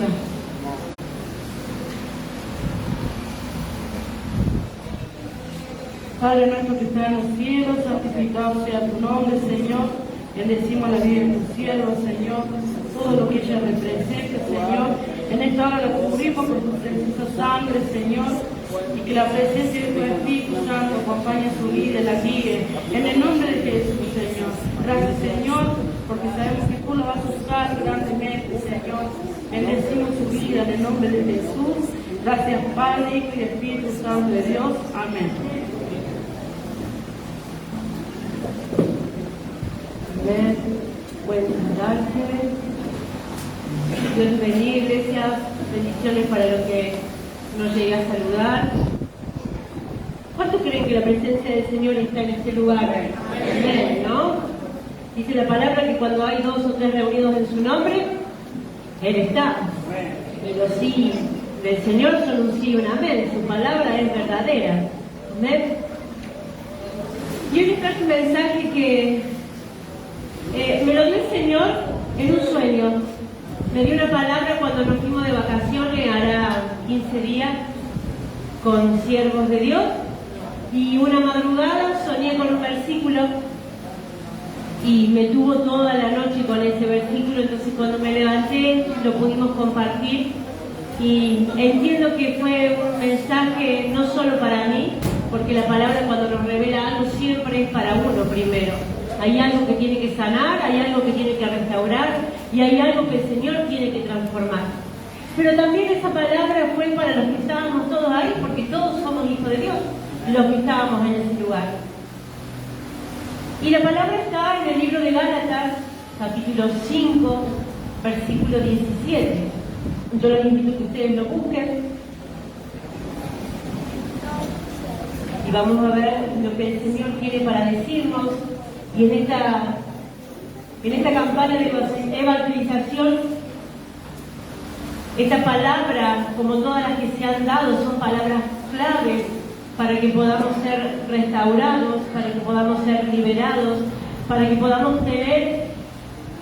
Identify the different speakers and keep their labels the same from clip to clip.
Speaker 1: ayuda. Padre nuestro que está en los cielos, santificado sea tu nombre, Señor. Bendecimos la vida de tu siervo, Señor. Todo lo que ella represente, Señor. En esta hora la cubrimos con tu preciosa sangre, Señor. Y que la presencia de tu Espíritu Santo acompañe su vida y la guíe. En el nombre de Jesús, Señor. Gracias, Señor, porque sabemos que tú la vas a usar grandemente, Señor. Bendecimos su vida en el nombre de Jesús. Gracias, Padre, Hijo y Espíritu Santo de Dios. Amén. Amén. Buenas tardes. Dios bendiga, iglesia. Bendiciones para los que nos llegue a saludar. ¿Cuánto creen que la presencia del Señor está en este lugar? Amén, ¿no? Dice la palabra que cuando hay 2 o 3 reunidos en su nombre, Él está. Pero sí, del Señor son un sí y un amén. Su palabra es verdadera. Amén. Y hoy les traje un mensaje que me lo dio el Señor en un sueño. Me dio una palabra cuando nos fuimos de vacaciones, hará 15 días, con siervos de Dios. Y una madrugada soñé con un versículo y me tuvo toda la noche con ese versículo. Entonces cuando me levanté lo pudimos compartir y entiendo que fue un mensaje no solo para mí, porque la palabra cuando nos revela algo siempre es para uno primero. Hay algo que tiene que sanar, hay algo que tiene que restaurar y hay algo que el Señor tiene que transformar. Pero también esa palabra fue para los que estábamos todos ahí, porque todos somos hijos de Dios, los que estábamos en ese lugar. Y la palabra está en el libro de Gálatas, capítulo 5, versículo 17. Yo les invito a que ustedes lo busquen. Y vamos a ver lo que el Señor tiene para decirnos. Y en esta campaña de evangelización, esta palabra, como todas las que se han dado, son palabras claves para que podamos ser restaurados, para que podamos ser liberados, para que podamos tener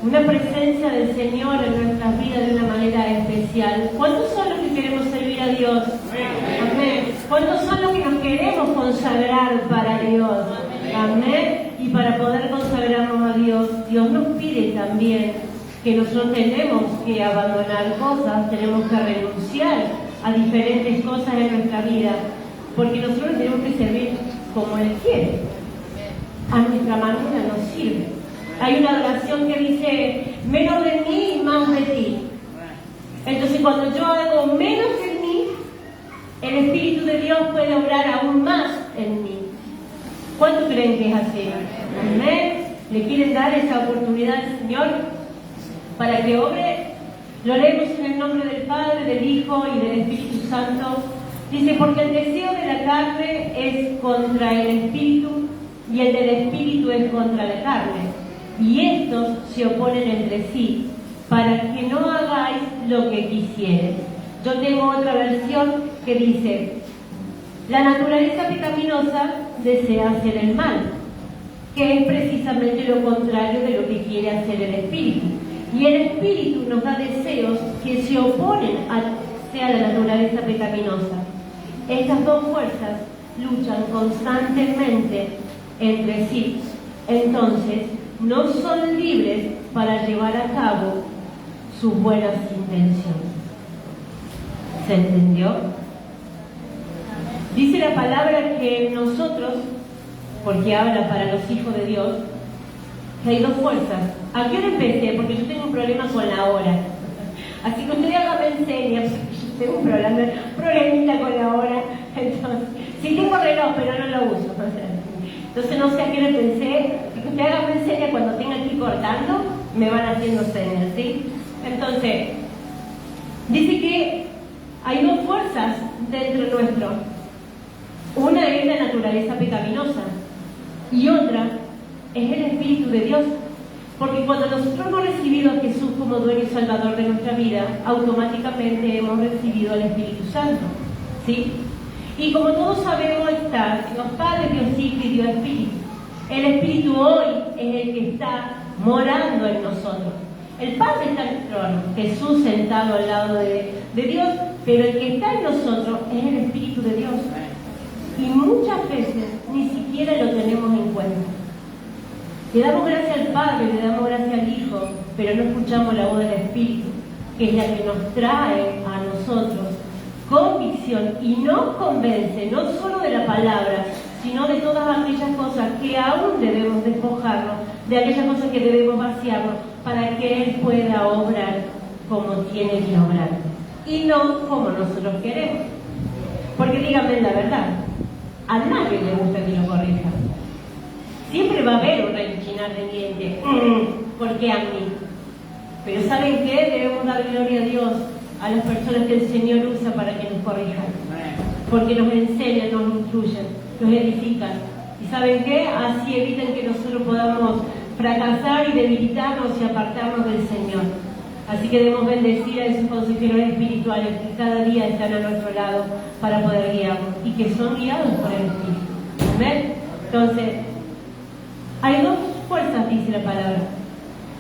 Speaker 1: una presencia del Señor en nuestras vidas de una manera especial. ¿Cuántos son los que queremos servir a Dios? Amén. ¿Cuántos son los que nos queremos consagrar para Dios? Amén. Y para poder consagrarnos a Dios, Dios nos pide también que nosotros tenemos que abandonar cosas, tenemos que renunciar a diferentes cosas en nuestra vida, porque nosotros tenemos que servir como Él quiere. A nuestra manera nos sirve. Hay una oración que dice, menos de mí y más de ti. Entonces cuando yo hago menos de mí, el Espíritu de Dios puede obrar aún más en mí. ¿Cuánto creen que es así? Amén. ¿Le quieren dar esa oportunidad al Señor para que obre? Lo leemos en el nombre del Padre, del Hijo y del Espíritu Santo. Dice, porque el deseo de la carne es contra el Espíritu y el del Espíritu es contra la carne. Y estos se oponen entre sí, para que no hagáis lo que quisieres. Yo tengo otra versión que dice, la naturaleza pecaminosa desea hacer el mal, que es precisamente lo contrario de lo que quiere hacer el Espíritu. Y el Espíritu nos da deseos que se oponen a la naturaleza pecaminosa. Estas dos fuerzas luchan constantemente entre sí. Entonces, no son libres para llevar a cabo sus buenas intenciones. ¿Se entendió? Dice la palabra que nosotros, porque habla para los hijos de Dios, que hay dos fuerzas. ¿A qué hora empecé? Porque yo tengo un problema con la hora. Así que usted hágame enseña, yo tengo un problemita con la hora. Entonces, sí tengo reloj, pero no lo uso. Entonces no sé a qué hora pensé. Así que usted hágame enseña cuando tenga que ir cortando, me van haciendo señas, ¿sí? Entonces, dice que hay dos fuerzas dentro nuestro. Una es la naturaleza pecaminosa y otra es el Espíritu de Dios. Porque cuando nosotros hemos recibido a Jesús como dueño y salvador de nuestra vida, automáticamente hemos recibido al Espíritu Santo, ¿sí? Y como todos sabemos, está Dios Padre, Dios Hijo y Dios Espíritu. El Espíritu hoy es el que está morando en nosotros. El Padre está en el trono, Jesús sentado al lado de Dios, pero el que está en nosotros es el Espíritu de Dios. Y muchas veces ni siquiera lo tenemos en cuenta. Le damos gracias al Padre, le damos gracias al Hijo, pero no escuchamos la voz del Espíritu, que es la que nos trae a nosotros convicción y nos convence no solo de la palabra, sino de todas aquellas cosas que aún debemos despojarnos, de aquellas cosas que debemos vaciarnos, para que Él pueda obrar como tiene que obrar, y no como nosotros queremos. Porque díganme la verdad, a nadie le gusta que lo corrija. Siempre va a haber un rechinar de dientes, ¿por qué a mí? Pero ¿saben qué? Debemos dar gloria a Dios, a las personas que el Señor usa para que nos corrijan, porque nos enseñan, nos instruyen, nos edifican. ¿Y saben qué? Así evitan que nosotros podamos fracasar y debilitarnos y apartarnos del Señor. Así que debemos bendecir a esos consejeros espirituales que cada día están a nuestro lado para poder guiarnos y que son guiados por el Espíritu. ¿Amén? Entonces, hay dos fuerzas, dice la palabra,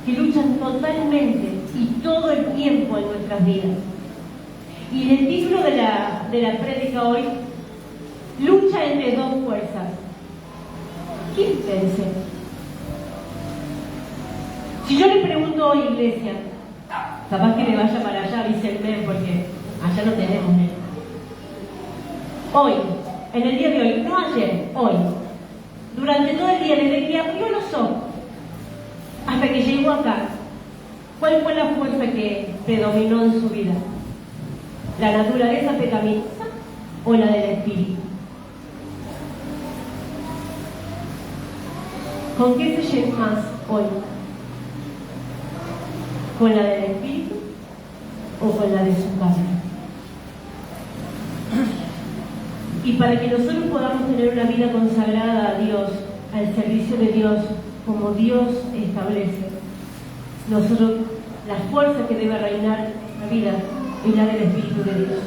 Speaker 1: que luchan totalmente y todo el tiempo en nuestras vidas. Y el título de la prédica hoy, lucha entre dos fuerzas. ¿Quién vence? Si yo le pregunto hoy, iglesia, capaz que me vaya para allá, dice el men, porque allá no tenemos men. Hoy, en el día de hoy, no ayer, hoy, durante todo el día, desde que abrió los ojos hasta que llegó acá, ¿cuál fue la fuerza que predominó en su vida? ¿La naturaleza pecaminosa o la del Espíritu? ¿Con qué se llena más hoy? ¿Con la del Espíritu o con la de su carne? Y para que nosotros podamos tener una vida consagrada a Dios, al servicio de Dios, como Dios establece, nosotros, la fuerza que debe reinar en la vida es la del Espíritu de Dios.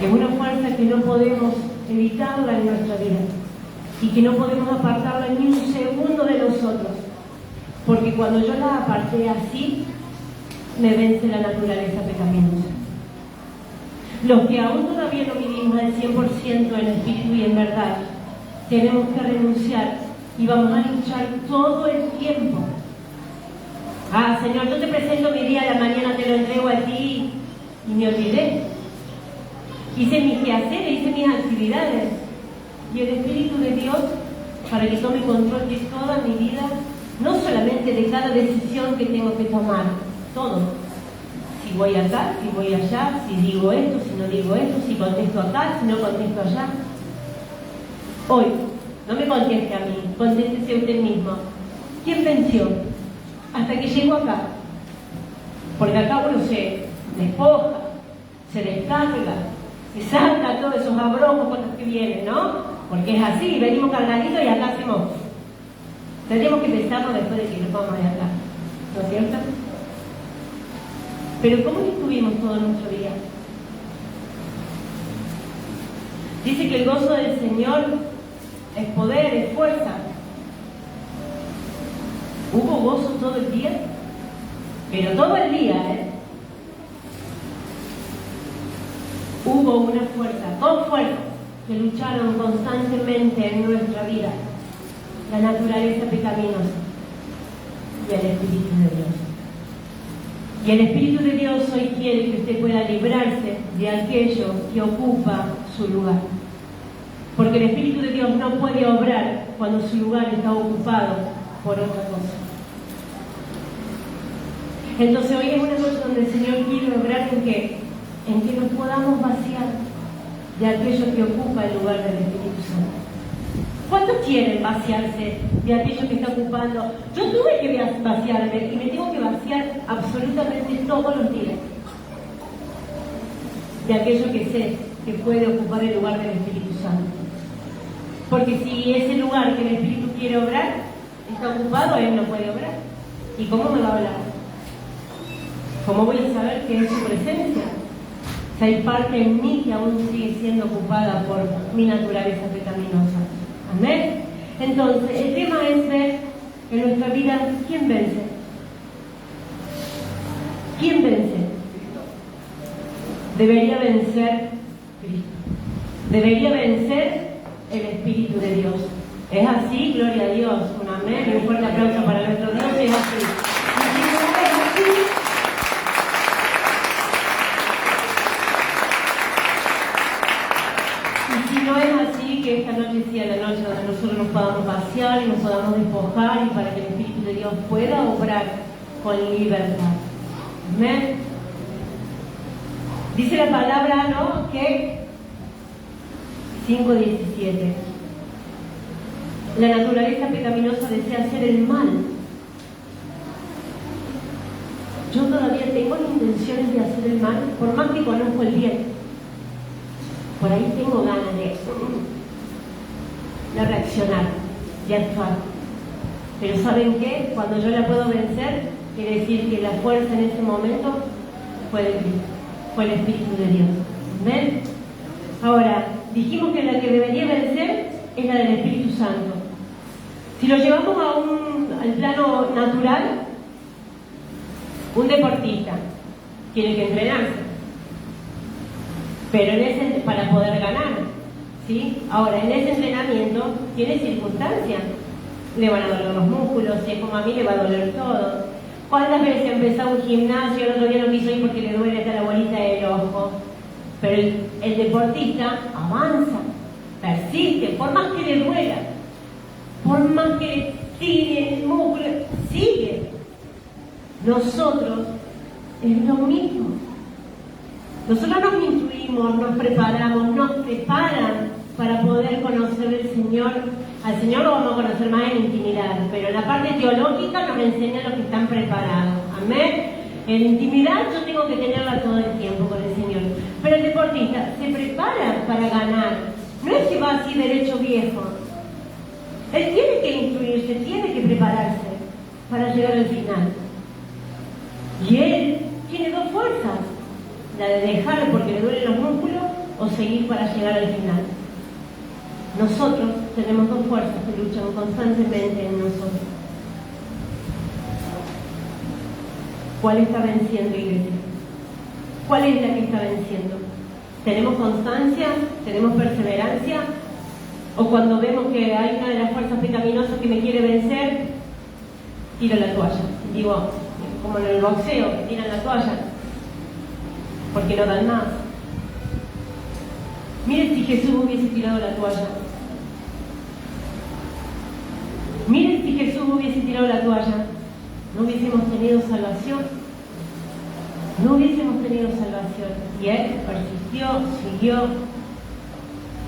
Speaker 1: Es una fuerza que no podemos evitarla en nuestra vida y que no podemos apartarla ni un segundo de nosotros, porque cuando yo la aparté así, me vence la naturaleza pecaminosa. Los que aún todavía no vivimos al 100% en espíritu y en verdad, tenemos que renunciar y vamos a luchar todo el tiempo. Señor, yo te presento mi día, a la mañana te lo entrego a ti y me olvidé. Hice mis quehaceres, hice mis actividades. Y el Espíritu de Dios, para que tome control de toda mi vida, no solamente de cada decisión que tengo que tomar, todo. Si voy acá, si voy allá, si digo esto, si no digo esto, si contesto acá, si no contesto allá. Hoy, no me conteste a mí, contéstese a usted mismo. ¿Quién venció? Hasta que llegó acá. Porque acá uno se despoja, se descarga, se saca todos esos abrojos con los que vienen, ¿no? Porque es así, venimos cargaditos y acá hacemos. Tendríamos que pensarlo después de que nos vamos de acá, ¿no es cierto? Pero ¿cómo estuvimos todo nuestro día? Dice que el gozo del Señor es poder, es fuerza. ¿Hubo gozo todo el día? Pero todo el día, Hubo una fuerza, dos fuerzas que lucharon constantemente en nuestra vida. La naturaleza pecaminosa y el Espíritu de Dios. Y el Espíritu de Dios hoy quiere que usted pueda librarse de aquello que ocupa su lugar. Porque el Espíritu de Dios no puede obrar cuando su lugar está ocupado por otra cosa. Entonces hoy es una noche donde el Señor quiere obrar en que nos podamos vaciar de aquello que ocupa el lugar del Espíritu Santo. ¿Cuántos quieren vaciarse de aquello que está ocupando? Yo tuve que vaciarme y me tengo que vaciar absolutamente todos los días de aquello que sé que puede ocupar el lugar del Espíritu Santo. Porque si ese lugar que el Espíritu quiere obrar está ocupado, Él no puede obrar. ¿Y cómo me va a hablar? ¿Cómo voy a saber que es su presencia? Si hay parte en mí que aún sigue siendo ocupada por mi naturaleza pecaminosa. Amén. Entonces, el tema es ver en nuestra vida quién vence. debería vencer Cristo. Debería vencer el Espíritu de Dios. ¿Es así? Gloria a Dios. Un amén. Y un fuerte aplauso para nuestro Dios. Es así. Y si no es así, que esta noche sea la noche donde nosotros nos podamos vaciar y nos podamos despojar y para que el Espíritu de Dios pueda obrar con libertad. Amén. Dice la palabra, ¿no?, que 5:17. La naturaleza pecaminosa desea hacer el mal. Yo todavía tengo intenciones de hacer el mal, por más que conozco el bien. Por ahí tengo ganas de reaccionar, de actuar. Pero ¿saben qué? Cuando yo la puedo vencer, quiere decir que la fuerza en ese momento fue de Cristo, fue el Espíritu de Dios. ¿Ven? Ahora, dijimos que la que debería vencer es la del Espíritu Santo. Si lo llevamos al plano natural, un deportista tiene que entrenarse, pero para poder ganar, ¿sí? Ahora, en ese entrenamiento tiene circunstancias. Le van a doler los músculos, si es como a mí, le va a doler todo. ¿Cuántas veces empezó un gimnasio, el otro día no quiso ir porque le duele hasta la bolita del ojo? Pero el deportista avanza, persiste, por más que le duela, por más que le tire el músculo, sigue. Nosotros es lo mismo. Nosotros nos instruimos, nos preparamos, nos preparan para poder conocer al Señor. Al Señor lo vamos a conocer más en intimidad, pero en la parte teológica nos enseña los que están preparados. Amén. En intimidad yo tengo que tenerla todo el tiempo con el Señor. Pero el deportista se prepara para ganar. No es que va así derecho viejo. Él tiene que instruirse, tiene que prepararse para llegar al final. Y él tiene dos fuerzas. La de dejar porque le duelen los músculos o seguir para llegar al final. Nosotros tenemos dos fuerzas que luchan constantemente en nosotros. ¿Cuál está venciendo, iglesia? ¿Cuál es la que está venciendo? ¿Tenemos constancia? ¿Tenemos perseverancia? ¿O cuando vemos que hay una de las fuerzas pecaminosas que me quiere vencer, tiro la toalla? Digo, como en el boxeo, que tiran la toalla porque no dan más. Miren si Jesús hubiese tirado la toalla. Miren si Jesús hubiese tirado la toalla. No hubiésemos tenido salvación. No hubiésemos tenido salvación. Y Él persistió, siguió,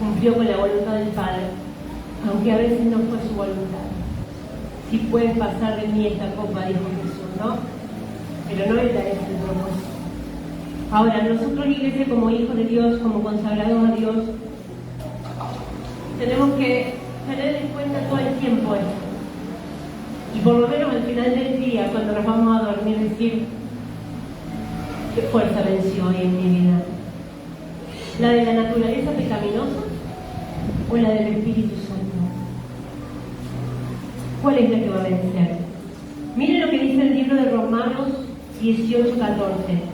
Speaker 1: cumplió con la voluntad del Padre. Aunque a veces no fue su voluntad. Si puede pasar de mí esta copa, dijo Jesús, ¿no? Pero no era ese el propósito. Ahora, nosotros, iglesia, como hijos de Dios, como consagrados a Dios, tenemos que tener en cuenta todo el tiempo esto. Y por lo menos al final del día, cuando nos vamos a dormir, decir, ¿qué fuerza venció hoy en mi vida? ¿La de la naturaleza pecaminosa o la del Espíritu Santo? ¿Cuál es la que va a vencer? Miren lo que dice el libro de Romanos 18:14.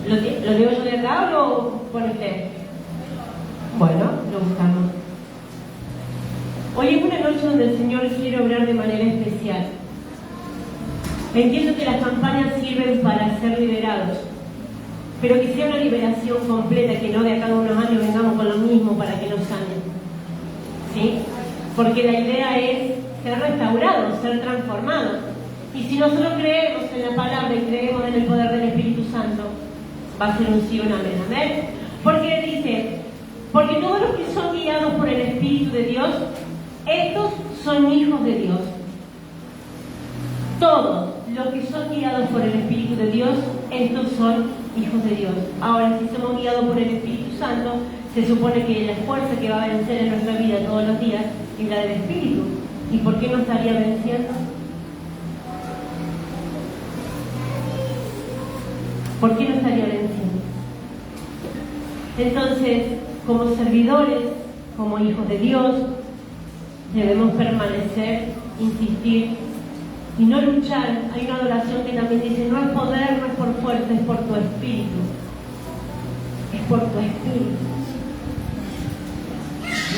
Speaker 1: ¿Lo leo yo de acá o lo pone usted? Bueno, lo buscamos. Hoy es una noche donde el Señor quiere obrar de manera especial. Entiendo que las campañas sirven para ser liberados, pero que sea una liberación completa, que no de acá a unos años vengamos con lo mismo para que nos sanen. ¿Sí? Porque la idea es ser restaurados, ser transformados. Y si nosotros creemos en la palabra y creemos en el poder del Espíritu Santo, va a ser un sí o un amén. ¿Amén? Porque dice, porque todos los que son guiados por el Espíritu de Dios, estos son hijos de Dios. Todos los que son guiados por el Espíritu de Dios, estos son hijos de Dios. Ahora, si somos guiados por el Espíritu Santo, se supone que la fuerza que va a vencer en nuestra vida todos los días es la del Espíritu. ¿Y por qué no estaría venciendo? ¿Por qué no estaría venciendo? Entonces, como servidores, como hijos de Dios, debemos permanecer, insistir Y no luchar, hay una adoración que también dice, no es poder, no es por fuerza, es por tu espíritu. Es por tu espíritu.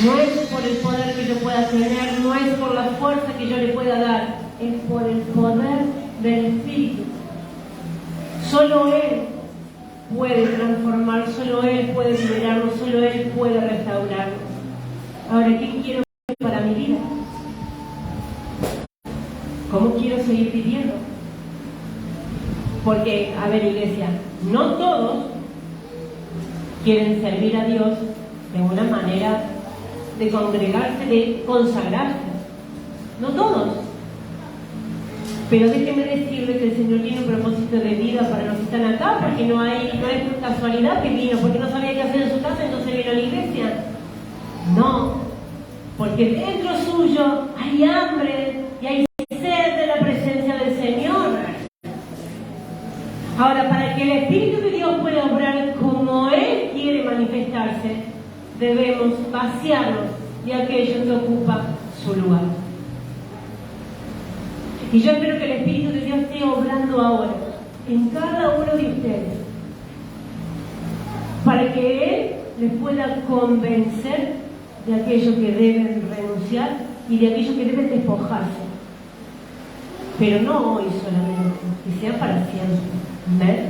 Speaker 1: No es por el poder que yo pueda tener, no es por la fuerza que yo le pueda dar, es por el poder del espíritu. Solo Él puede transformar, solo Él puede liberarnos, solo Él puede restaurarnos. Ahora, ¿qué quiero para mi vida? ¿Cómo quiero seguir viviendo? Porque, a ver, iglesia, no todos quieren servir a Dios de una manera de congregarse, de consagrarse. No todos. Pero déjeme decirle que el Señor tiene un propósito de vida para los que están acá, porque no es casualidad que vino, porque no sabía qué hacer en su casa, entonces vino a la iglesia. No, porque dentro suyo hay hambre y hay sed de la presencia del Señor. Ahora, para que el Espíritu de Dios pueda obrar como Él quiere manifestarse, debemos vaciarnos de aquello que ocupa su lugar. Y yo espero que el Espíritu de Dios esté obrando ahora en cada uno de ustedes, para que Él les pueda convencer de aquello que deben renunciar y de aquello que deben despojarse. Pero no hoy solamente, que sea para siempre.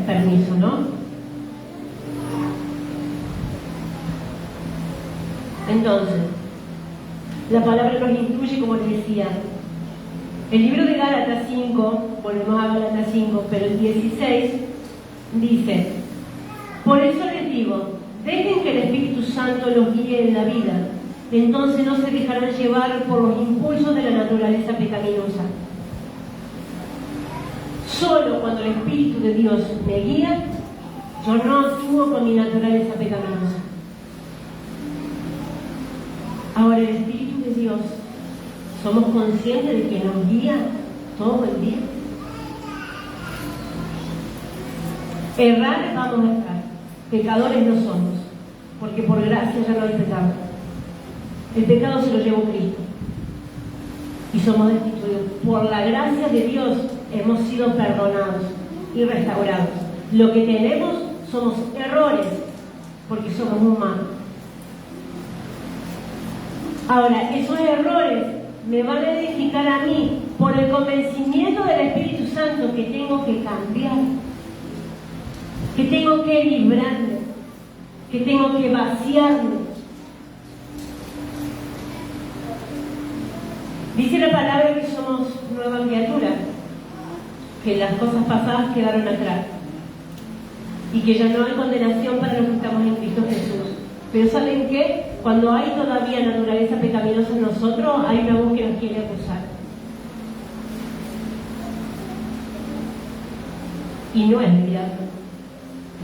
Speaker 1: Permiso, ¿no? Entonces, la palabra nos instruye, como les decía. El libro de Gálatas 5, volvemos a Gálatas 5, pero el 16 dice: por eso les digo, dejen que el Espíritu Santo los guíe en la vida, entonces no se dejarán llevar por los impulsos de la naturaleza pecaminosa. Solo cuando el Espíritu de Dios me guía, yo no actúo con mi naturaleza pecaminosa. Ahora, el Espíritu de Dios, ¿somos conscientes de que nos guía todo el día? Errar vamos a estar, pecadores no somos, porque por gracia ya no hay pecado. El pecado se lo llevó Cristo y somos destituidos. Por la gracia de Dios hemos sido perdonados y restaurados. Lo que tenemos somos errores, porque somos humanos. Ahora, esos errores me van a edificar a mí por el convencimiento del Espíritu Santo que tengo que cambiar, que tengo que librarme, que tengo que vaciarme. Dice la palabra que somos nueva criatura, que las cosas pasadas quedaron atrás y que ya no hay condenación para los que estamos en Cristo Jesús. Pero ¿saben qué? Cuando hay todavía naturaleza pecaminosa en nosotros, hay una voz que nos quiere acusar. Y no es el diablo,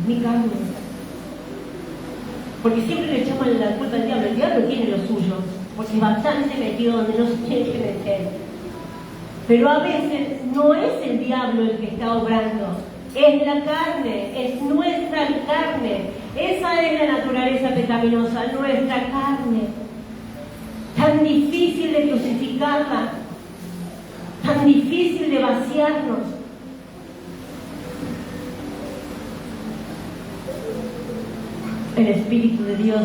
Speaker 1: es mi carne. Porque siempre le echamos la culpa al diablo. El diablo tiene lo suyo, porque es bastante metido donde no se tiene que meter. Pero a veces no es el diablo el que está obrando, es la carne, es nuestra carne. Esa es la naturaleza pecaminosa, nuestra carne. Tan difícil de crucificarla, tan difícil de vaciarnos. El Espíritu de Dios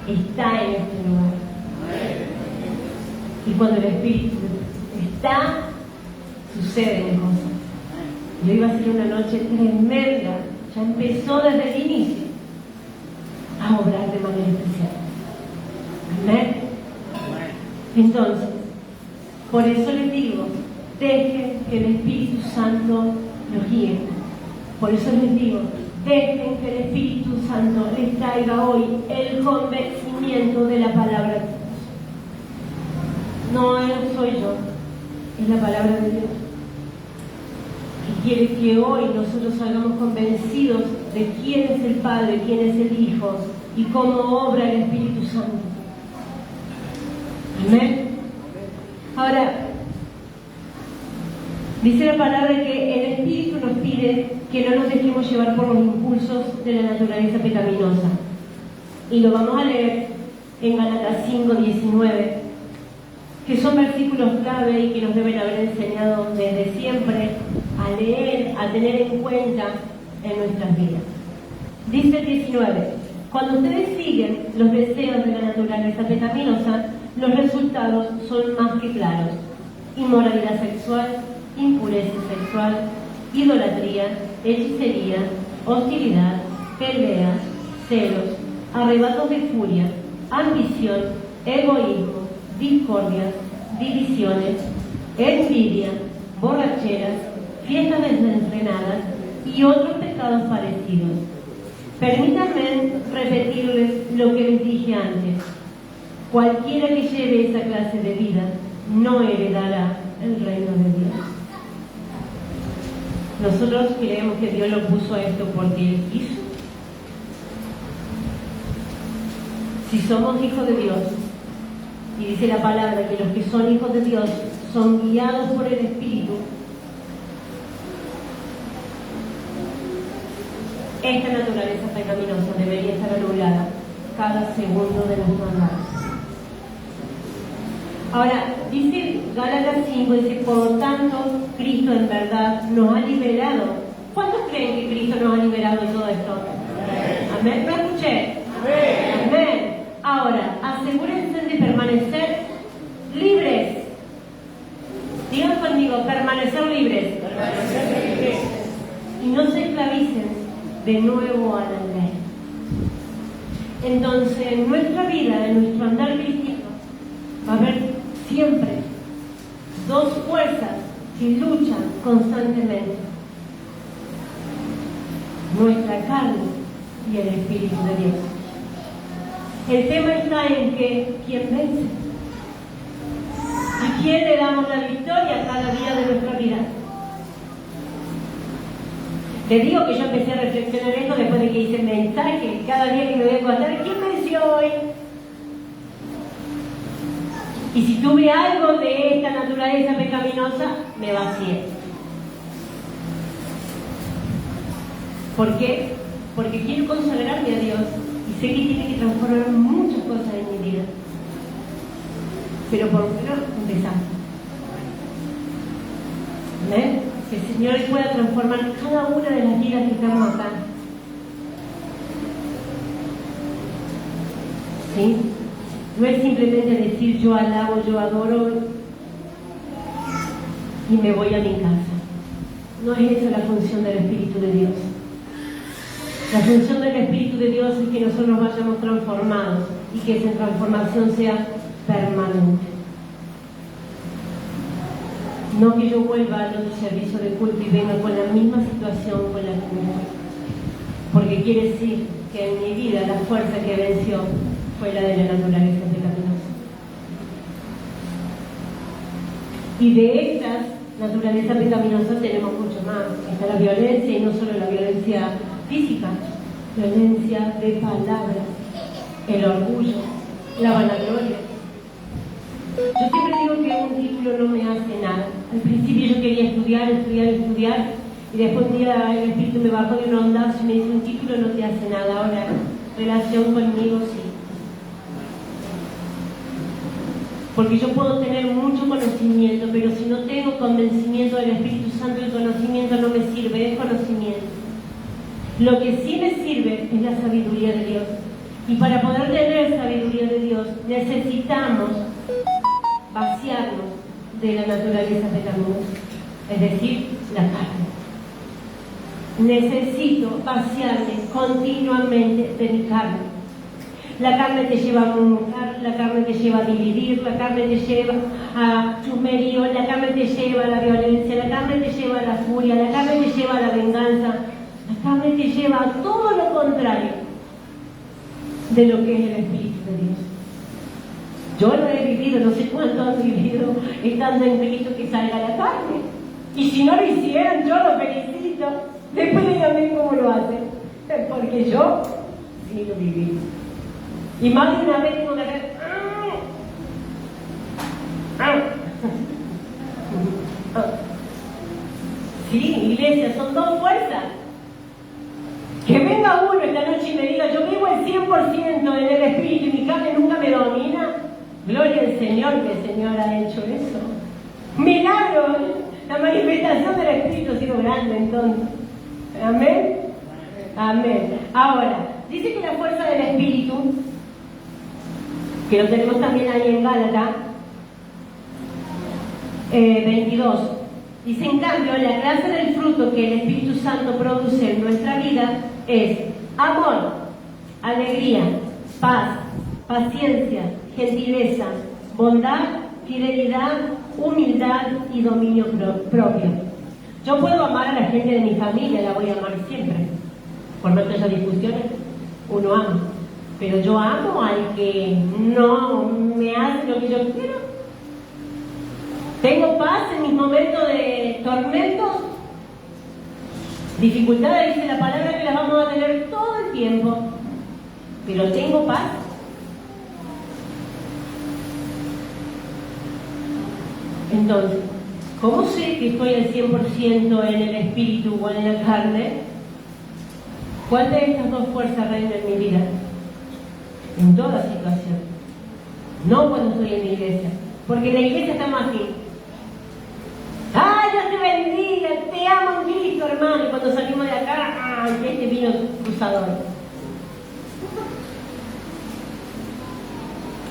Speaker 1: está en este lugar. Y cuando el Espíritu está, suceden cosas. Yo iba a ser una noche tremenda, ya empezó desde el inicio a obrar de manera especial. Amén. Entonces, por eso les digo, dejen que el Espíritu Santo los guíe. Por eso les digo, dejen que el Espíritu Santo les traiga hoy el convencimiento de la palabra de Dios. No soy yo, es la palabra de Dios. Y quiere que hoy nosotros salgamos convencidos de quién es el Padre, quién es el Hijo y cómo obra el Espíritu Santo. Amén. Ahora, dice la palabra que el Espíritu nos pide que no nos dejemos llevar por los impulsos de la naturaleza pecaminosa. Y lo vamos a leer en Gálatas 5:19. que son versículos clave y que nos deben haber enseñado desde siempre a leer, a tener en cuenta en nuestras vidas. Dice el 19, cuando ustedes siguen los deseos de la naturaleza pecaminosa, los resultados son más que claros: inmoralidad sexual, impureza sexual, idolatría, hechicería, hostilidad, peleas, celos, arrebatos de furia, ambición, egoísmo, discordias, divisiones, envidia, borracheras, fiestas desenfrenadas y otros pecados parecidos. Permítanme repetirles lo que les dije antes: cualquiera que lleve esa clase de vida no heredará el reino de Dios. Nosotros creemos que Dios lo puso a esto porque Él quiso. Si somos hijos de Dios, y dice la palabra que los que son hijos de Dios son guiados por el Espíritu, esta naturaleza pecaminosa debería estar anulada cada segundo de los mandatos. Ahora, dice Gálatas 5, dice, por lo tanto, Cristo en verdad nos ha liberado. ¿Cuántos creen que Cristo nos ha liberado de todo esto? Amén. ¿Lo escuché? Amén. Amén. Ahora, asegúrense de permanecer libres. Digan conmigo, permanecer libres. Y no se esclavicen de nuevo a la ley. Entonces, en nuestra vida, en nuestro andar cristiano, va a haber siempre dos fuerzas que luchan constantemente: nuestra carne y el Espíritu de Dios. El tema está en que ¿quién vence? ¿A quién le damos la victoria cada día de nuestra vida? Les digo que yo empecé a reflexionar esto después de que hice el mensaje. Cada día que me voy a acostar, ¿quién venció hoy? Y si tuve algo de esta naturaleza pecaminosa, me vacié. ¿Por qué? Porque quiero consagrarme a Dios y sé que tiene que transformar muchas cosas en mi vida. Pero por qué no empezamos. ¿Ven? Que el Señor pueda transformar cada una de las vidas que estamos acá. ¿Sí? No es simplemente decir yo alabo, yo adoro y me voy a mi casa. No es esa la función del Espíritu de Dios. La función del Espíritu de Dios es que nosotros vayamos transformados y que esa transformación sea permanente. No que yo vuelva al otro servicio de culto y venga con la misma situación con la que me voy. Porque quiere decir que en mi vida la fuerza que venció fue la de la naturaleza pecaminosa. Y de estas naturalezas pecaminosas tenemos mucho más. Está la violencia, y no solo la violencia física, violencia de palabras, el orgullo, la vanagloria. Yo siempre digo que un título no me hace nada. Al principio yo quería estudiar, y después un día el Espíritu me bajó de una onda y me dice: un título no te hace nada. Ahora, relación conmigo sí. Porque yo puedo tener mucho conocimiento, pero si no tengo convencimiento del Espíritu Santo, el conocimiento no me sirve, es conocimiento. Lo que sí me sirve es la sabiduría de Dios. Y para poder tener sabiduría de Dios, necesitamos vaciarnos de la naturaleza pecaminosa, es decir, la carne. Necesito vaciarme continuamente de mi carne. La carne te lleva a murmurar, la carne te lleva a dividir, la carne te lleva a chusmerío, la carne te lleva a la violencia, la carne te lleva a la furia, la carne te lleva a la venganza, la carne te lleva a todo lo contrario de lo que es el Espíritu de Dios. Yo lo he vivido, no sé cuánto han vivido estando en Cristo, que salga la carne. Y si no lo hicieran, yo lo felicito. Después díganme cómo lo hacen. Porque yo sí lo viví. Y más de una vez tengo que hacer... Sí, iglesia, son dos fuerzas. Que venga uno esta noche y me diga: yo vivo el 100% en el Espíritu y mi carne nunca me domina. Gloria al Señor, que el Señor ha hecho eso. Milagro, la manifestación del Espíritu ha sido grande entonces. Amén. Amén. Ahora, dice que la fuerza del Espíritu, que lo tenemos también ahí en Gálatas 22, dice: en cambio, la clase del fruto que el Espíritu Santo produce en nuestra vida es amor, alegría, paz, paciencia, gentileza, bondad, fidelidad, humildad y dominio propio. Yo puedo amar a la gente de mi familia, la voy a amar siempre. Por más que haya discusiones, uno ama. Pero yo amo al que no me hace lo que yo quiero. Tengo paz en mis momentos de tormentos, dificultades, dice la palabra que las vamos a tener todo el tiempo. Pero tengo paz. Entonces, ¿cómo sé que estoy al 100% en el espíritu o en la carne? ¿Cuál de estas dos fuerzas reina en mi vida? En toda situación. No cuando estoy en la iglesia. Porque en la iglesia estamos así. ¡Ay, Dios te bendiga! Te amo en Cristo, hermano. Y cuando salimos de acá, ¡ay, este vino cruzador!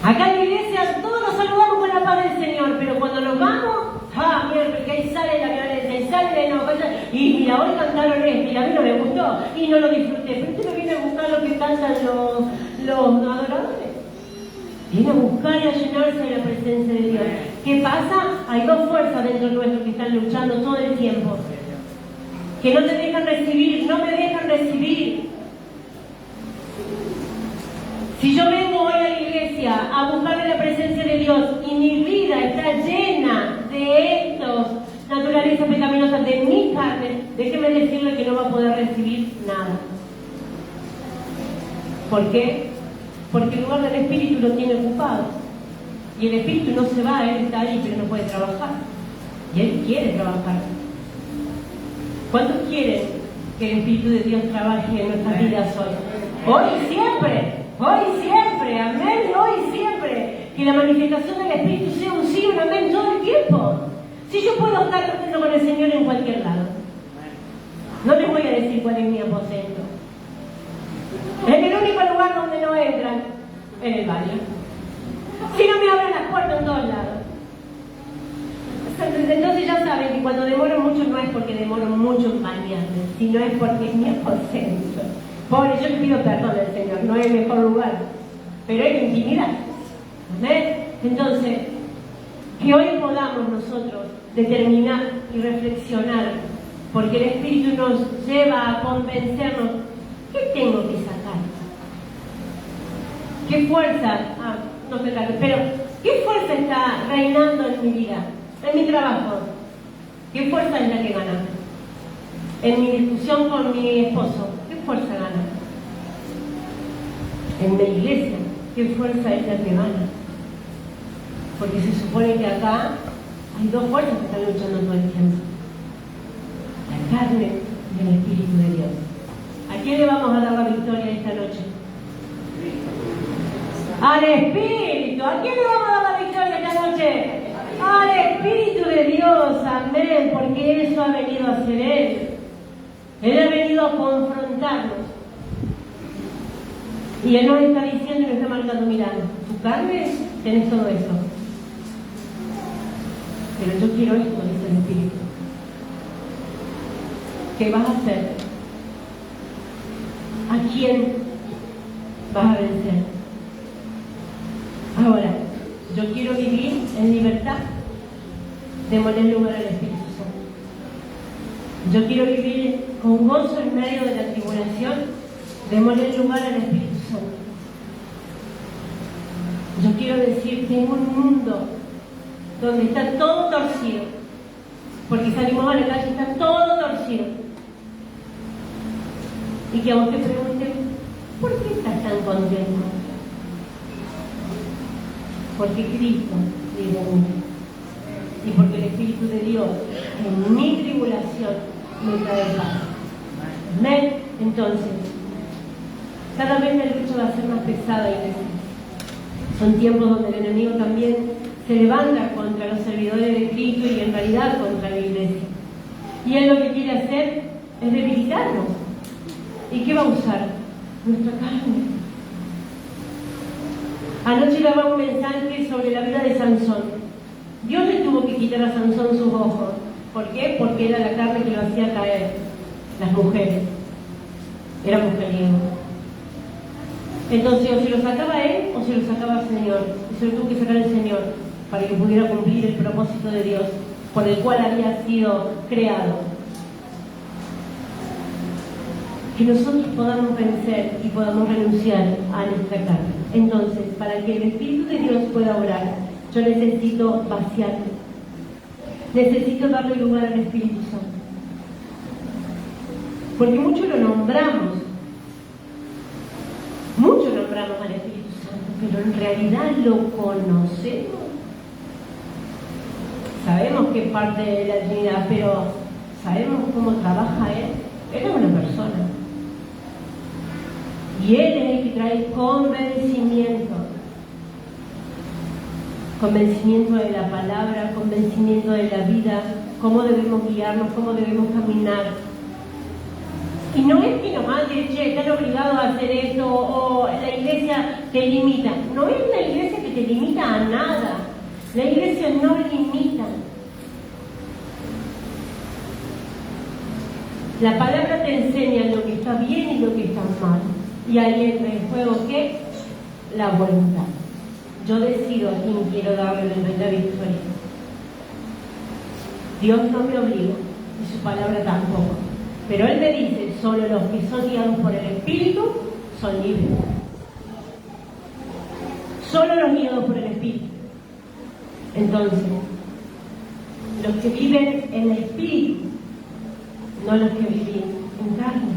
Speaker 1: Acá en la iglesia todos nos saludamos con la paz del Señor, pero cuando nos vamos, mira, porque ahí sale la violencia, ahí sale la enojo, y mira, hoy cantaron esto, y a mí no me gustó, y no lo disfruté, pero usted no viene a buscar lo que cantan los adoradores. Viene a buscar y a llenarse de la presencia de Dios. ¿Qué pasa? Hay dos fuerzas dentro nuestro que están luchando todo el tiempo, que no te dejan recibir, no me dejan recibir. Si yo vengo hoy a la iglesia a buscar la presencia de Dios y mi vida está llena de estos naturalezas pecaminosas de mi carne, déjeme decirle que no va a poder recibir nada. ¿Por qué? Porque el lugar del Espíritu lo tiene ocupado. Y el Espíritu no se va, Él está ahí, pero no puede trabajar. Y Él quiere trabajar. ¿Cuántos quieren que el Espíritu de Dios trabaje en nuestras vidas hoy? Hoy y siempre. Hoy siempre, amén, hoy siempre. Que la manifestación del Espíritu sea un sí, un amén todo el tiempo. Si yo puedo estar tratando con el Señor en cualquier lado. No les voy a decir cuál es mi aposento. Es el único lugar donde no entran, en el baño. Si no me abren las puertas en todos lados. Entonces ya saben que cuando demoro mucho no es porque demoro mucho en bañarme, sino es porque es mi aposento. Pobre, yo le pido perdón al Señor, no es el mejor lugar, pero es intimidad. ¿Ves? Entonces, que hoy podamos nosotros determinar y reflexionar, porque el Espíritu nos lleva a convencernos. ¿Qué tengo que sacar? ¿Qué fuerza? No se trata, pero ¿qué fuerza está reinando en mi vida? En mi trabajo. ¿Qué fuerza es la que gana? En mi discusión con mi esposo. ¿Qué fuerza gana? En la iglesia, ¿qué fuerza es la que gana? Porque se supone que acá hay dos fuerzas que están luchando todo el tiempo: la carne y el Espíritu de Dios. ¿A quién le vamos a dar la victoria esta noche? Al Espíritu. ¿A quién le vamos a dar la victoria esta noche? Al Espíritu de Dios, amén, porque eso ha venido a hacer Él. Él ha venido a confrontarnos. Y Él nos está diciendo y nos está marcando: mira, tu carne tenés todo eso. Pero yo quiero esto, dice el Espíritu. ¿Qué vas a hacer? ¿A quién vas a vencer? Ahora, yo quiero vivir en libertad. Démosle lugar al Espíritu Santo. Yo quiero vivir con gozo en medio de la tribulación. Démosle lugar al Espíritu Santo. Yo quiero decir, tengo un mundo donde está todo torcido, porque salimos a la calle y está todo torcido. Y que a vos te pregunten, ¿por qué estás tan contento? Porque Cristo vive en mí. Y porque el Espíritu de Dios en mi tribulación me trae paz. ¿Amén? Entonces, cada vez la lucha va a ser más pesada y Son tiempos donde el enemigo también se levanta contra los servidores de Cristo y en realidad contra la iglesia. Y él lo que quiere hacer es debilitarnos. ¿Y qué va a usar? Nuestra carne. Anoche daba un mensaje sobre la vida de Sansón. Dios le tuvo que quitar a Sansón sus ojos. ¿Por qué? Porque era la carne que lo hacía caer. Las mujeres. Era mujeriego. Entonces, o se lo sacaba él o se lo sacaba el Señor. Y se lo tuvo que sacar el Señor para que pudiera cumplir el propósito de Dios por el cual había sido creado. Que nosotros podamos vencer y podamos renunciar a nuestra carne. Entonces, para que el Espíritu de Dios pueda obrar, yo necesito vaciarme. Necesito darle lugar al Espíritu Santo. Porque mucho lo nombramos. Mucho nombramos al Espíritu Santo, pero en realidad lo conocemos. Sabemos que es parte de la Trinidad, pero ¿sabemos cómo trabaja Él? Él es una persona. Y Él es el que trae convencimiento. Convencimiento de la palabra, convencimiento de la vida, cómo debemos guiarnos, cómo debemos caminar. Y no es que nomás que, están obligados a hacer esto, o la iglesia te limita. No es la iglesia que te limita a nada. La iglesia no limita. La palabra te enseña lo que está bien y lo que está mal. Y ahí entra en juego, ¿qué? La voluntad. Yo decido a quién quiero darle la victoria. Dios no me obliga, y su palabra tampoco. Pero Él me dice, solo los que son guiados por el Espíritu son libres. Solo los guiados por el Espíritu. Entonces, los que viven en el Espíritu, no los que viven en carne.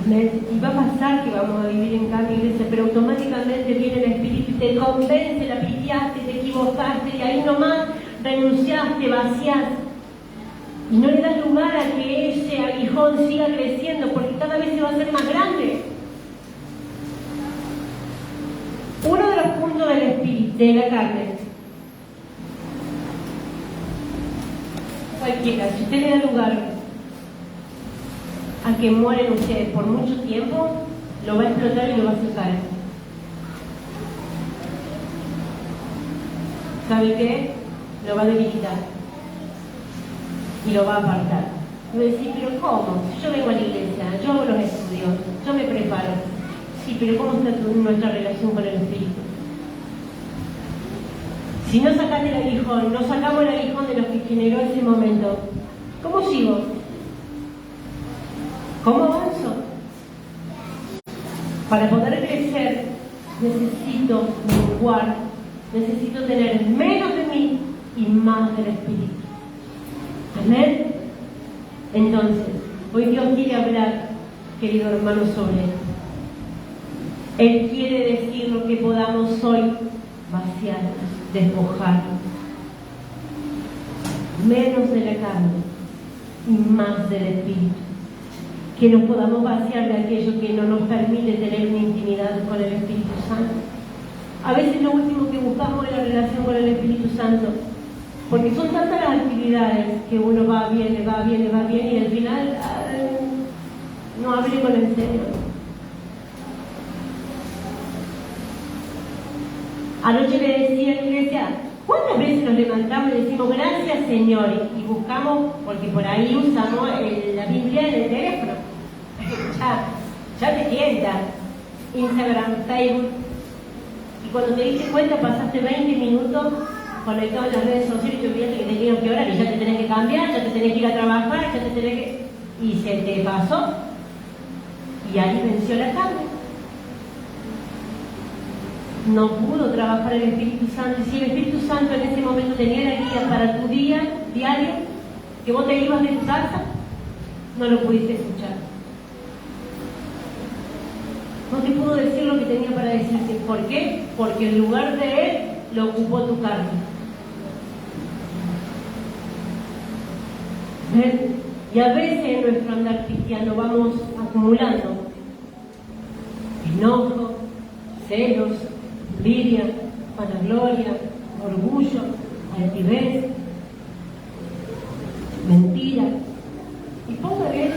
Speaker 1: Amén. Y va a pasar que vamos a vivir en carne, iglesia, pero automáticamente viene el Espíritu y te convence, la piteaste, te equivocaste, y ahí nomás renunciaste, vaciaste. Y no le das lugar a que ese aguijón siga creciendo, porque cada vez se va a hacer más grande. Uno de los puntos del espíritu, de la carne, cualquiera, si usted le da lugar a que mueren ustedes por mucho tiempo, lo va a explotar y lo va a sacar. ¿Sabe qué? Lo va a debilitar. Y lo va a apartar. Y va a decir, pero ¿cómo? Yo vengo a la iglesia, yo hago los estudios, yo me preparo. Sí, pero ¿cómo está nuestra relación con el Espíritu? Si no sacaste el aguijón, no sacamos el aguijón de los que generó ese momento, ¿cómo sigo? ¿Cómo avanzo? Para poder crecer, necesito menguar, necesito tener menos de mí y más del Espíritu. Amén. Entonces, hoy Dios quiere hablar, querido hermano, sobre él. Él quiere decirnos que podamos hoy vaciarnos, despojarnos, menos de la carne y más del Espíritu. Que nos podamos vaciar de aquello que no nos permite tener una intimidad con el Espíritu Santo. A veces lo último que buscamos es la relación con el Espíritu Santo. Porque son tantas las actividades que uno va, viene, y al final no hable con el Señor. Anoche le decía a la iglesia, ¿cuántas veces nos levantamos y decimos gracias Señor? Y buscamos, porque por ahí usamos la Biblia en el teléfono. ya te tienta. Instagram, Facebook. Y cuando te diste cuenta pasaste 20 minutos conectado en las redes sociales y te olvidaste que tenías que orar y ya te tenés que cambiar, ya te tenés que ir a trabajar, ya te tenés que... Y se te pasó. Y ahí venció la carne. No pudo trabajar el Espíritu Santo. Y si el Espíritu Santo en ese momento tenía la guía para tu día diario, que vos te ibas de tu casa, no lo pudiste escuchar. No te pudo decir lo que tenía para decirte. ¿Por qué? Porque en lugar de Él lo ocupó tu carne. ¿Ven? Y a veces en nuestro andar cristiano vamos acumulando enojo, celos, envidia, vanagloria, orgullo, altivez, mentira. Y ponga bien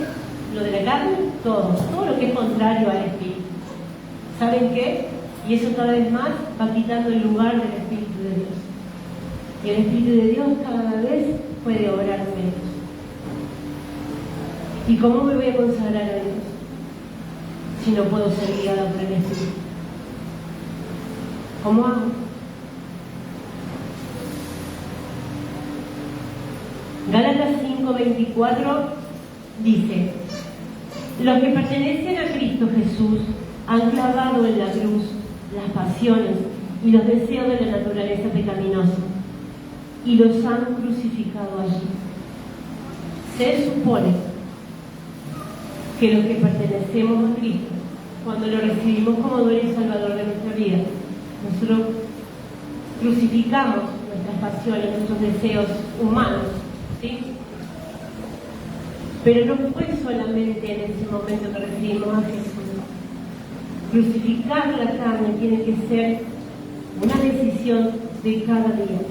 Speaker 1: lo de la carne, todo lo que es contrario al Espíritu. ¿Saben qué? Y eso cada vez más va quitando el lugar del Espíritu de Dios. Y el Espíritu de Dios cada vez puede obrar menos. ¿Y cómo me voy a consagrar a Dios si no puedo ser guiada por el Espíritu? ¿Cómo hago? Gálatas 5:24 dice: los que pertenecen a Cristo Jesús han clavado en la cruz las pasiones y los deseos de la naturaleza pecaminosa y los han crucificado allí. Se supone que los que pertenecemos a Cristo, cuando lo recibimos como dueño y salvador de nuestra vida, nosotros crucificamos nuestras pasiones, nuestros deseos humanos, ¿sí? Pero no fue solamente en ese momento que recibimos a Jesús. Crucificar la carne tiene que ser una decisión de cada día.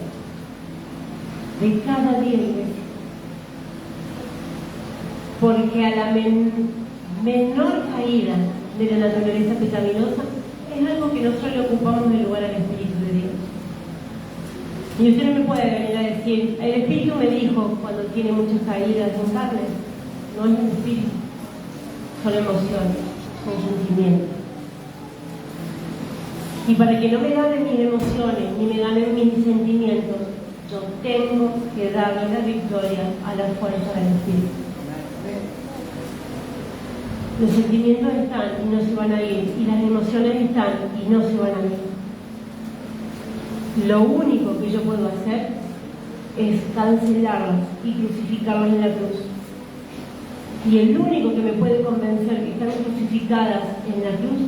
Speaker 1: De cada día, iglesia. Porque a la menor caída de la naturaleza pecaminosa es algo que nosotros le ocupamos el lugar al Espíritu de Dios. Y usted no me puede venir a decir, el Espíritu me dijo cuando tiene muchas caídas en carne. No es el Espíritu, son emociones, son sentimientos. Y para que no me ganen mis emociones ni me ganen mis sentimientos, yo tengo que darle la victoria a la fuerza del Espíritu. Los sentimientos están y no se van a ir, y las emociones están y no se van a ir. Lo único que yo puedo hacer es cancelarlas y crucificarlas en la cruz. Y el único que me puede convencer que están crucificadas en la cruz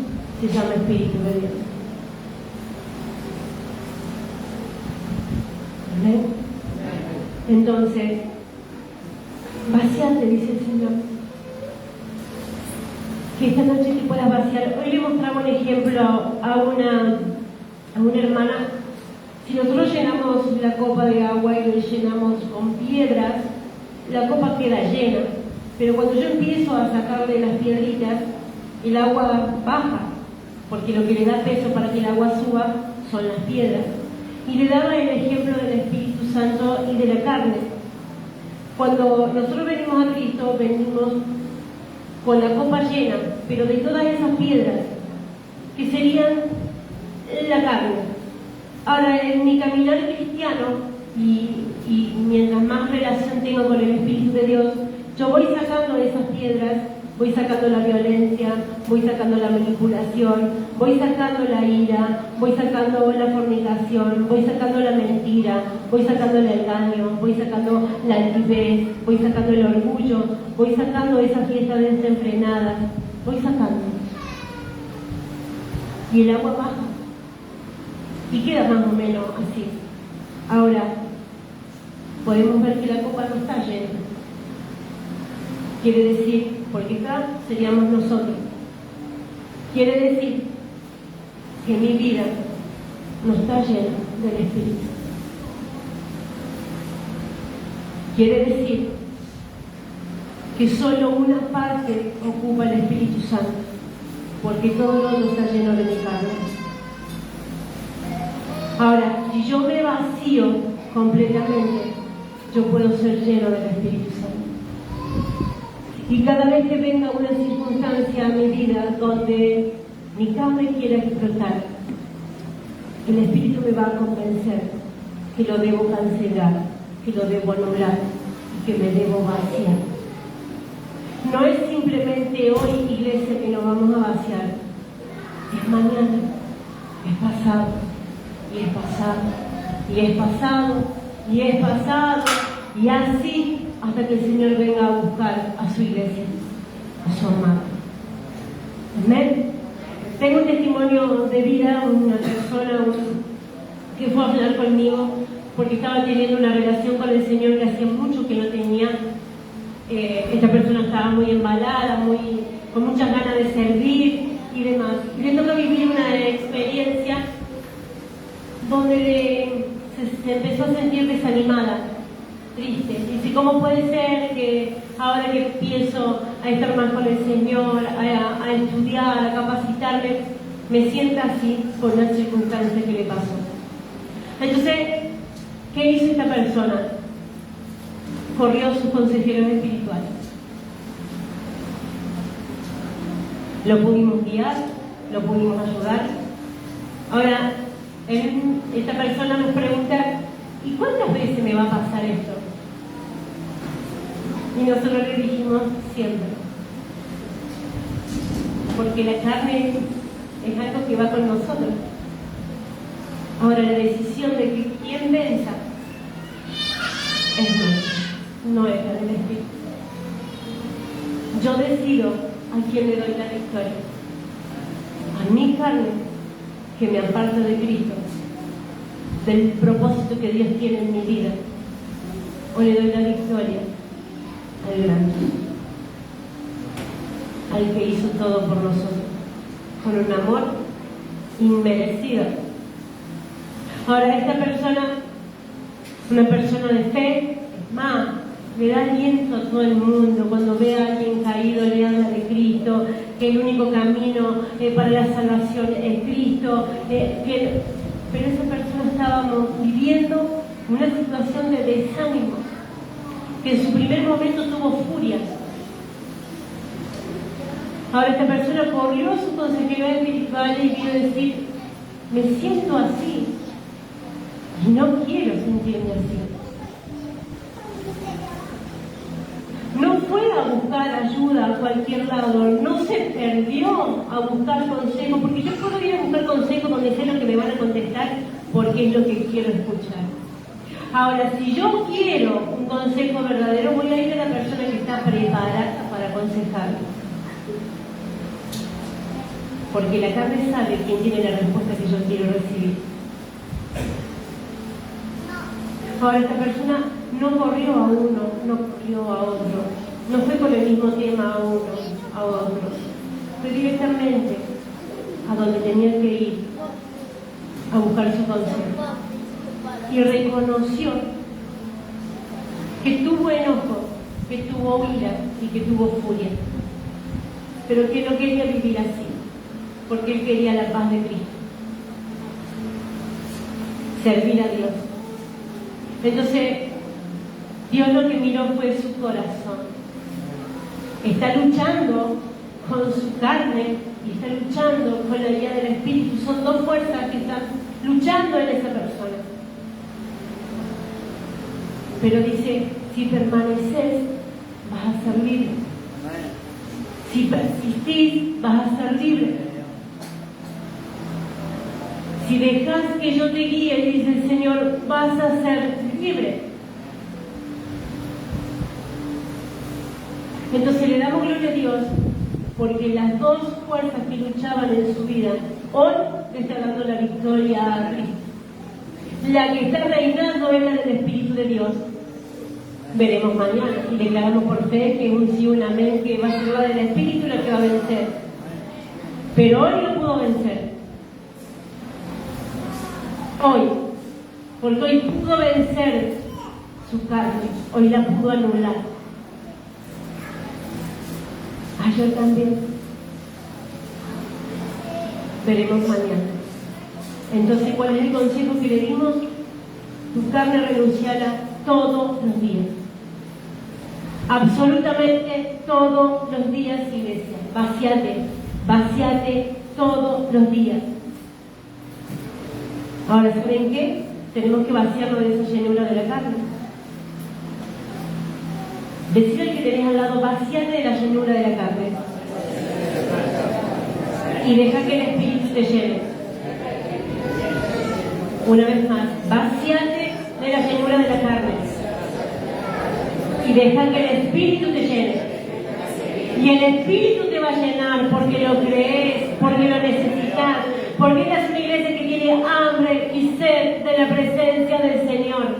Speaker 1: se llama Espíritu de Dios. ¿Amén? Entonces, vaciate, dice el Señor. Que esta noche te puedas vaciar. Hoy le mostramos un ejemplo a una hermana. Si nosotros llenamos la copa de agua y lo llenamos con piedras, la copa queda llena. Pero cuando yo empiezo a sacarle las piedritas, el agua baja, porque lo que le da peso para que el agua suba son las piedras. Y le daba el ejemplo del Espíritu Santo y de la carne. Cuando nosotros venimos a Cristo, venimos con la copa llena, pero de todas esas piedras, que serían la carne. Ahora, en mi caminar cristiano, y mientras más relación tengo con el Espíritu de Dios, yo voy sacando esas piedras, voy sacando la violencia, voy sacando la manipulación, voy sacando la ira, voy sacando la fornicación, voy sacando la mentira, voy sacando el engaño, voy sacando la altivez, voy sacando el orgullo, voy sacando esas fiestas desenfrenadas, voy sacando. Y el agua baja. Y queda más o menos así. Ahora, podemos ver que la copa no está llena. Quiere decir, porque acá seríamos nosotros. Quiere decir que mi vida no está llena del Espíritu. Quiere decir que solo una parte ocupa el Espíritu Santo, porque todo lo otro está lleno de mi carne. Ahora, si yo me vacío completamente, yo puedo ser lleno del Espíritu Santo. Y cada vez que venga una circunstancia a mi vida donde mi carne quiera explotar, el Espíritu me va a convencer que lo debo cancelar, que lo debo anular y que me debo vaciar. No es simplemente hoy, iglesia, que nos vamos a vaciar. Es mañana, es pasado, y es pasado, y es pasado, y es pasado, y así hasta que el Señor venga a buscar a su iglesia, a su amado. Amén. Tengo un testimonio de vida, una persona que fue a hablar conmigo porque estaba teniendo una relación con el Señor que hacía mucho que no tenía. Esta persona estaba muy embalada, con muchas ganas de servir, y demás. Y le toca vivir una experiencia donde se empezó a sentir desanimada, triste. Dice, ¿cómo puede ser que ahora que empiezo a estar más con el Señor, a estudiar, a capacitarme, me sienta así por una circunstancia que le pasó? Entonces, ¿qué hizo esta persona? Corrió a sus consejeros espirituales. Lo pudimos guiar, lo pudimos ayudar. Ahora, esta persona nos pregunta, ¿y cuántas veces me va a pasar esto? Y nosotros le dijimos, siempre. Porque la carne es algo que va con nosotros. Ahora, la decisión de que quién venza es nuestra, no es la del Espíritu. Yo decido a quién le doy la victoria. A mi carne, que me aparta de Cristo, del propósito que Dios tiene en mi vida, o le doy la victoria al grande, al que hizo todo por nosotros, con un amor inmerecido. Ahora, esta persona, una persona de fe, es más, le da aliento a todo el mundo cuando ve a alguien caído, le habla de Cristo, que el único camino para la salvación es Cristo, pero esa persona estábamos viviendo una situación de desánimo, que en su primer momento tuvo furia. Ahora esta persona corrió a su consejero espiritual y vino a decir, me siento así y no quiero sentirme así. No fue a buscar ayuda a cualquier lado, no se perdió a buscar consejo, porque yo puedo ir a buscar consejo donde sé lo que me van a contestar porque es lo que quiero escuchar. Ahora, si yo quiero un consejo verdadero, voy a ir a la persona que está preparada para aconsejarme. Porque la carne sabe quién tiene la respuesta que yo quiero recibir. Ahora, esta persona no corrió a uno, no corrió a otro, no fue con el mismo tema a uno, a otro, fue directamente a donde tenía que ir a buscar su consejo. Y reconoció que tuvo enojo, que tuvo ira y que tuvo furia, pero que no quería vivir así, porque él quería la paz de Cristo, servir a Dios. Entonces, Dios lo que miró fue su corazón. Está luchando con su carne y está luchando con la guía del Espíritu. Son dos fuerzas que están luchando en esa persona. Pero dice, si permaneces, vas a ser libre. Si persistís, vas a ser libre. Si dejas que yo te guíe, dice el Señor, vas a ser libre. Entonces le damos gloria a Dios porque las dos fuerzas que luchaban en su vida, hoy le está dando la victoria a Cristo. La que está reinando es la del Espíritu de Dios. Veremos mañana y declaramos por fe que un sí, un amén, que va a ser la del Espíritu la que va a vencer. Pero hoy lo pudo vencer. Hoy, porque hoy pudo vencer su carne, hoy la pudo anular. Ayer también. Veremos mañana. Entonces, ¿cuál es el consejo que le dimos? Tu carne renunciala todos los días. Absolutamente todos los días, iglesia. Vaciate todos los días. Ahora, ¿saben qué? Tenemos que vaciarlo de esa llenura de la carne. Decir al que tenés al lado, vaciate de la llenura de la carne. Y deja que el Espíritu te llene. Una vez más, vaciate de la llenura de la carne. Y deja que el Espíritu te llene. Y el Espíritu te va a llenar porque lo crees, porque lo necesitas. Porque esta es una iglesia que tiene hambre y sed de la presencia del Señor.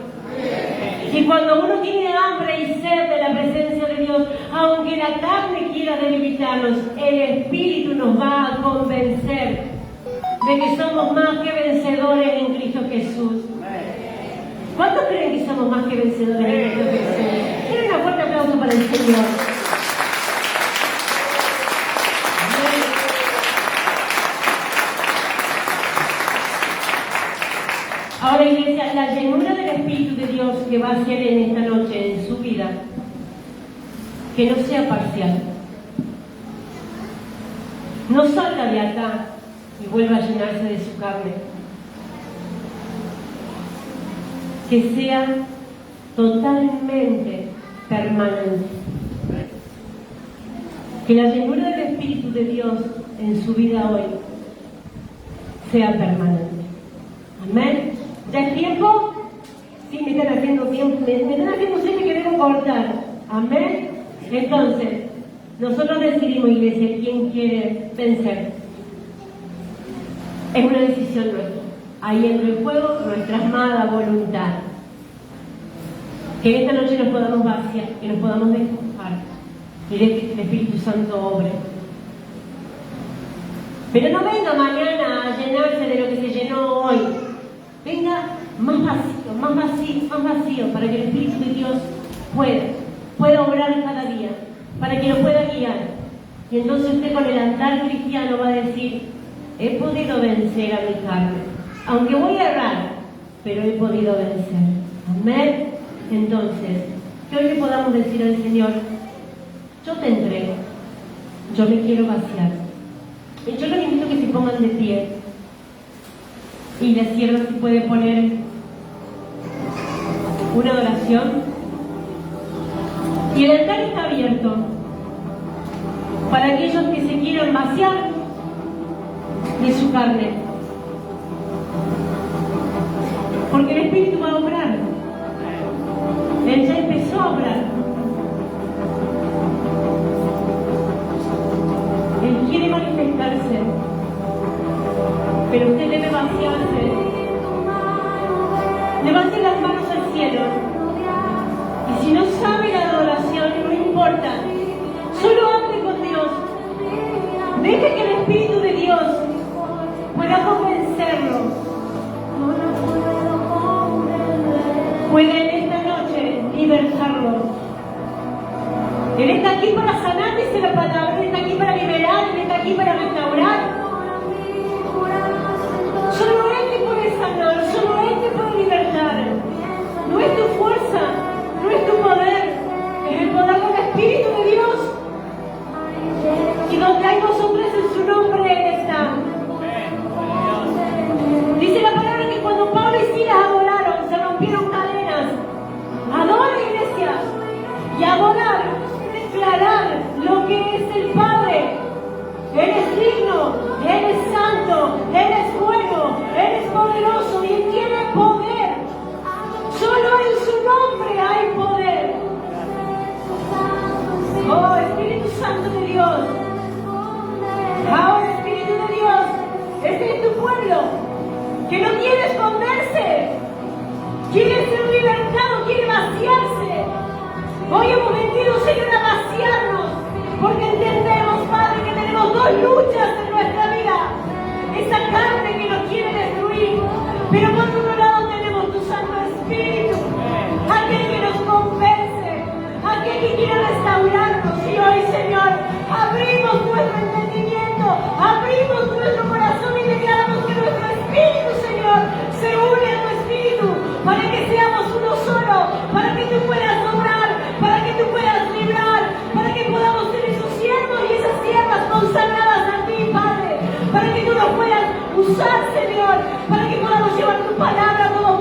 Speaker 1: Y cuando uno tiene hambre y sed de la presencia de Dios, aunque la carne quiera debilitarnos, el Espíritu nos va a convencer de que somos más que vencedores en Cristo Jesús. ¿Cuántos creen que somos más que vencedores en Cristo Jesús? Quiero un fuerte aplauso para el Señor. Ahora, iglesia, la llenura del Espíritu de Dios que va a hacer en esta noche en su vida, que no sea parcial. No salga de acá y vuelva a llenarse de su carne. Que sea totalmente permanente. Que la llenura del Espíritu de Dios en su vida hoy sea permanente. Amén. ¿Ya es tiempo? Sí, me están haciendo tiempo, me están haciendo señas que debo cortar. Amén. Entonces, nosotros decidimos, iglesia, quién quiere vencer. Es una decisión nuestra. Ahí entra en juego nuestra amada voluntad. Que esta noche nos podamos vaciar, que nos podamos despojar y que el Espíritu Santo obre. Pero no venga mañana a llenarse de lo que se llenó hoy. Venga más vacío, más vacío, más vacío, para que el Espíritu de Dios pueda obrar cada día, para que lo pueda guiar. Y entonces usted con el andar cristiano va a decir: he podido vencer a mi carne, aunque voy a errar, pero he podido vencer. Amén. Entonces, que hoy le podamos decir al Señor: yo te entrego, yo me quiero vaciar. Y yo les invito a que se pongan de pie. Y la sierva se puede poner una oración. Y el altar está abierto para aquellos que se quieran vaciar de su carne. Porque el Espíritu va a obrar. Él ya empezó a obrar. Él quiere manifestarse, pero usted debe vaciarse. Levante las manos al cielo. Y si no sabe la adoración, no importa. Solo hable con Dios. Deje que el Espíritu de Dios pueda convencerlo. Pueda en esta noche libertarlo. Él está aquí para sanar, dice la palabra. Él está aquí para liberar. Él está aquí para restaurar. Solo Él te puede sanar, solo Él te puede libertar. No es tu fuerza, no es tu poder, es el poder del Espíritu de Dios. Y donde hay vosotros en su nombre, Él está. Dice la palabra que cuando Pablo y Silas adoraron, se rompieron cadenas. Adora, iglesia, y adorar, declarar lo que es el Padre. Él es digno, Él es santo, Él es bueno, Él es poderoso y Él tiene poder. Solo en su nombre hay poder. Oh, Espíritu Santo de Dios. Ahora, Espíritu de Dios, este es tu pueblo que no quiere esconderse, quiere ser libertado, quiere vaciarse. Hoy hemos venido, Señor, a vaciarnos, porque entendemos, Padre, que tenemos dos luchas en nuestra vida. Esa carne que nos quiere destruir, pero por otro lado tenemos tu Santo Espíritu, aquel que nos convence, aquel que quiere restaurarnos. Y hoy, Señor, abrimos nuestro entendimiento, abrimos nuestro corazón y declaramos que nuestro espíritu, Señor, se une a tu espíritu, para que seamos uno solo, para que tú puedas obrar, para que tú puedas librar, para que podamos ser esos siervos y esas siervas consagradas a ti, Padre, para que tú nos puedas usar, Señor, para que podamos llevar tu palabra a todos